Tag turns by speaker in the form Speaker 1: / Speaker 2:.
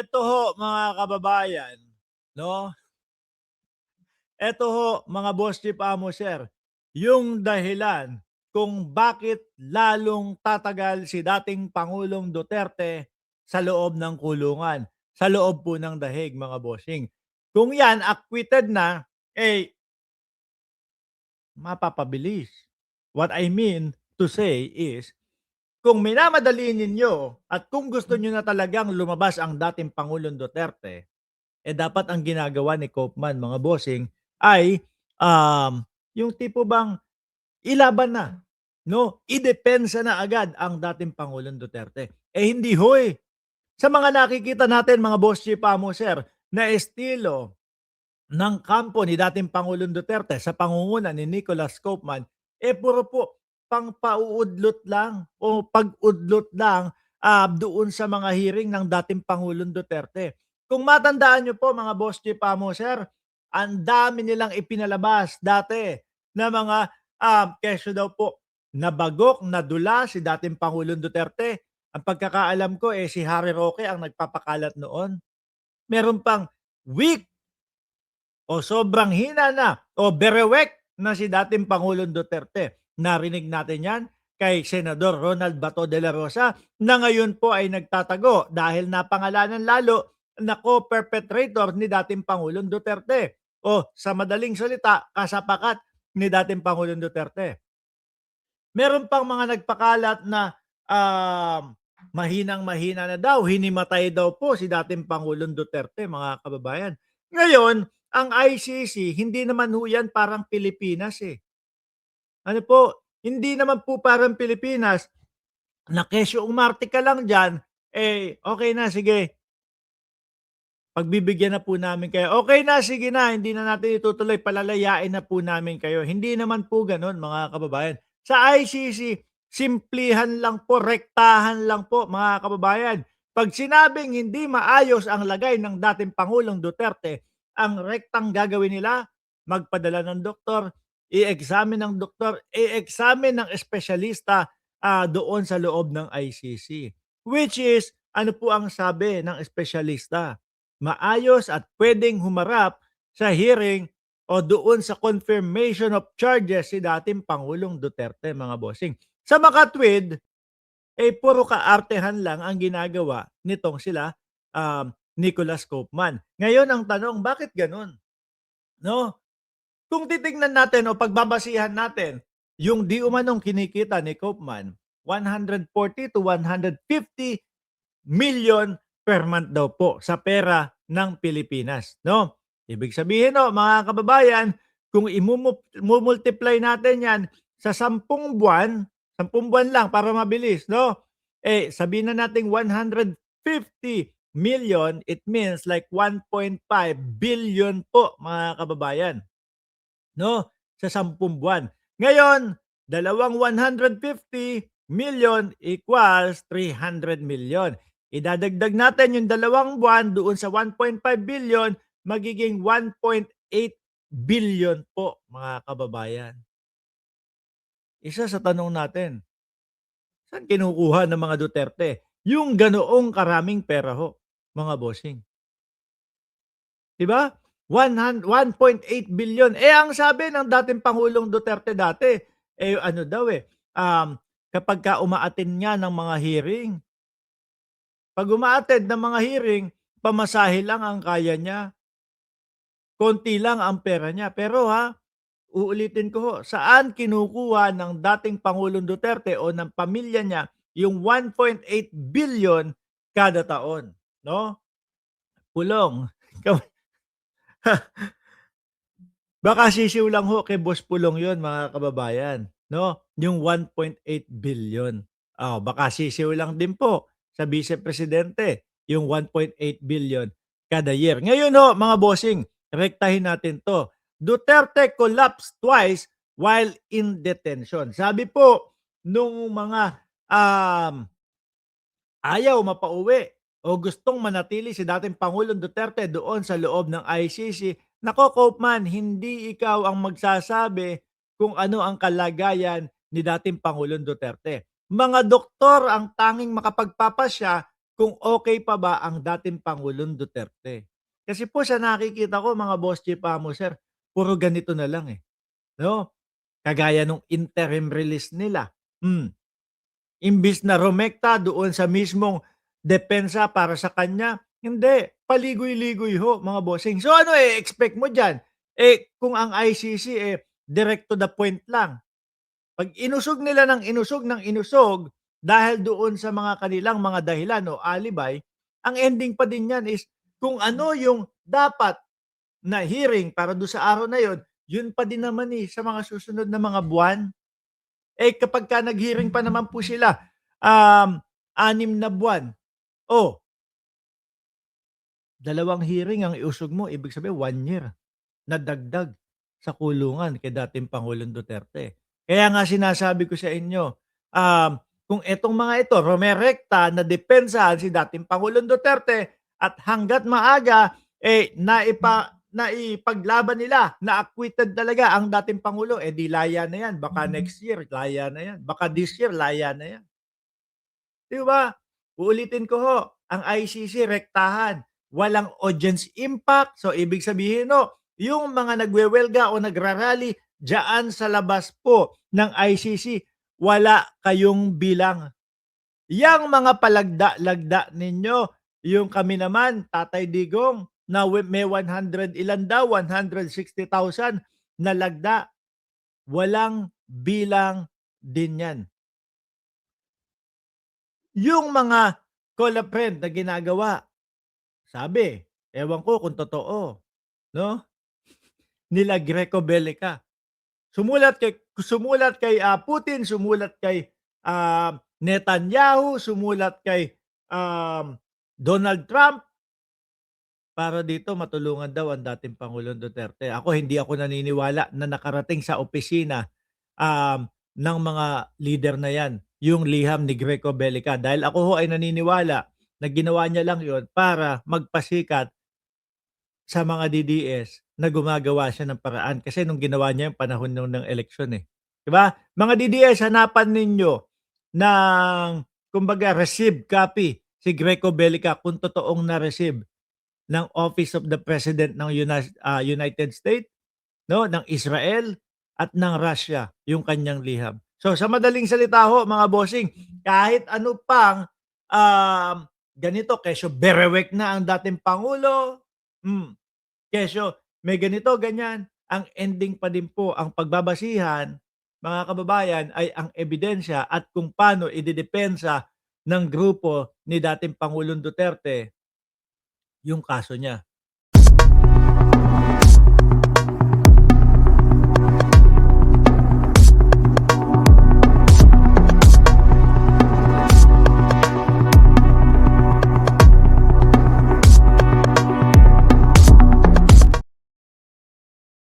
Speaker 1: Eto ho mga kababayan, 'no, eto ho mga boss chief amo sir, yung dahilan kung bakit lalong tatagal si dating Pangulong Duterte sa loob ng kulungan, sa loob po ng dahig mga bossing. Kung yan acquitted na, eh, mapapabilis. What I mean to say is, kung minamadali ninyo at kung gusto niyo na talagang lumabas ang dating Pangulong Duterte, eh, dapat ang ginagawa ni Koopman mga bossing ay, yung tipo bang ilaban na, 'no, idepensa na agad ang dating Pangulong Duterte. Eh, hindi ho, eh. Sa mga nakikita natin mga boss chief amo sir, na estilo ng kampo ni dating Pangulong Duterte sa pangunguna ni Nicolas Koopman, eh, puro po pangpauudlot lang o pag-udlot lang, doon sa mga hearing ng dating Pangulong Duterte. Kung matandaan niyo po mga boss chief amo sir, ang dami nilang ipinalabas dati na mga, kesyo daw po nabagok, nadula si dating Pangulong Duterte. Ang pagkakaalam ko, eh, si Harry Roque ang nagpapakalat noon. Meron pang weak o sobrang hina na o berewek na si dating Pangulong Duterte. Narinig natin yan kay Senador Ronald Bato de la Rosa na ngayon po ay nagtatago dahil napangalanan lalo na co-perpetrator ni dating Pangulong Duterte o sa madaling salita, kasapakat ni dating Pangulong Duterte. Meron pang mga nagpakalat na mahinang-mahina na daw, hinimatay daw po si dating Pangulong Duterte, mga kababayan. Ngayon, ang ICC, hindi naman ho yan parang Pilipinas eh. Ano po, hindi naman po parang Pilipinas na kesyo umarte ka lang dyan, eh okay na, sige, pagbibigyan na po namin kayo. Okay na, sige na, hindi na natin itutuloy, palalayain na po namin kayo. Hindi naman po gano'n mga kababayan. Sa ICC, simplihan lang po, rektahan lang po mga kababayan. Pag sinabing hindi maayos ang lagay ng dating Pangulong Duterte, ang rektang gagawin nila, magpadala ng doktor, i-examine ng doktor, i-examine ng espesyalista doon sa loob ng ICC. Which is, ano po ang sabi ng espesyalista? Maayos at pwedeng humarap sa hearing o doon sa confirmation of charges si dating Pangulong Duterte, mga bossing. Sa makatwid, eh puro kaartehan lang ang ginagawa nitong sila Nicolas Koopman. Ngayon ang tanong, bakit ganun? No? Kung titingnan natin o pagbabasihan natin yung di umanong kinikita ni Koopman, 140 to 150 million per month daw po sa pera ng Pilipinas, no? Ibig sabihin, no, mga kababayan, kung multiply natin 'yan sa 10 buwan lang para mabilis, no? Eh, sabihin na nating 150 million, it means like 1.5 billion po, mga kababayan, no? Sa 10 buwan. Ngayon, dalawang 150 million equals 300 million. Idadagdag natin yung 2 buwan doon sa 1.5 billion, magiging 1.8 billion po, mga kababayan. Isa sa tanong natin, saan kinukuha ng mga Duterte yung ganoong karaming pera ho, mga bossing? 'Di ba? 1.8 billion. Eh, ang sabi ng dating Pangulong Duterte dati, eh, ano daw, eh, kapagka uma-attend niya ng mga hearing, 'pag uma-attend ng mga hearing, pamasahe lang ang kaya niya, konti lang ang pera niya. Pero uulitin ko ho, saan kinukuha ng dating Pangulong Duterte o ng pamilya niya yung 1.8 billion kada taon, 'no? Pulong. Baka sisiw lang ho kay Boss Pulong yon, mga kababayan, 'no, yung 1.8 billion. Baka sisiw lang din po sa Vice Presidente yung 1.8 billion kada year. Ngayon ho, mga bossing, rektahin natin 'to. Duterte collapsed twice while in detention. Sabi po nung mga, ayaw mapauwi o gustong manatili si dating Pangulong Duterte doon sa loob ng ICC, nako Koopman, hindi ikaw ang magsasabi kung ano ang kalagayan ni dating Pangulong Duterte. Mga doktor ang tanging makapagpapasya kung okey pa ba ang dating Pangulong Duterte. Kasi po sa nakikita ko mga Boss Chief Amo, sir, puro ganito na lang, 'no? Kagaya nung interim release nila, imbis na rumekta doon sa mismong depensa para sa kanya, hindi, paligoy-ligoy ho mga bossing. So ano expect mo diyan? Kung ang ICC, direct to the point lang, 'pag inusog nila ng inusog dahil doon sa mga kanilang mga dahilan o alibay, ang ending pa din niyan is kung ano yung dapat na hearing para dun sa araw na yun, yun pa din naman, sa mga susunod na mga buwan. Kapagka nag-hearing pa naman po sila, 6 na buwan, oh, 2 hearing ang iusog mo, ibig sabihin 1 year na dagdag sa kulungan kay dating Pangulong Duterte. Kaya nga sinasabi ko sa inyo, um, kung etong mga ito rumerekta na depensahan si dating Pangulong Duterte at hangga't maaga, naipaglaban nila na acquitted talaga ang dating Pangulo, 'di laya na 'yan. Baka next year laya na 'yan, baka this year laya na 'yan. 'Di ba? Uulitin ko ho, ang ICC rektahan, walang audience impact. So ibig sabihin ho, yung mga nagwewelga o nagra-rally diyaan sa labas po ng ICC, wala kayong bilang. Yang mga palagda-lagda ninyo, yung kami naman, Tatay Digong, na may 100 ilan daw, 160,000 na lagda, walang bilang din 'yan. Yung mga Call-a-Friend na ginagawa, sabi, ewan ko kung totoo, 'no, nila Greco Bellica. Sumulat kay Putin, sumulat kay, Netanyahu, sumulat kay, Donald Trump para dito matulungan daw ang dating Pangulong Duterte. Hindi ako naniniwala na nakarating sa opisina, ng mga lider na 'yan, yung liham ni Greco Bellica. Dahil ako ho ay naniniwala na ginawa niya lang yon para magpasikat sa mga DDS na gumagawa siya ng paraan. Kasi nung ginawa niya yung panahon ng eleksyon, 'di ba? Mga DDS, hanapan ninyo ng kumbaga receive copy si Greco Bellica kung totoong na-receive ng Office of the President ng United States, 'no, ng Israel at ng Russia yung kanyang liham. So sa madaling salita ho mga bossing, kahit ano pang, ganito kesyo berewek na ang dating pangulo, kesyo may ganito ganyan, ang ending pa din po ang pagbabasihan mga kababayan ay ang ebidensya at kung paano ididepensa ng grupo ni dating Pangulong Duterte yung kaso niya.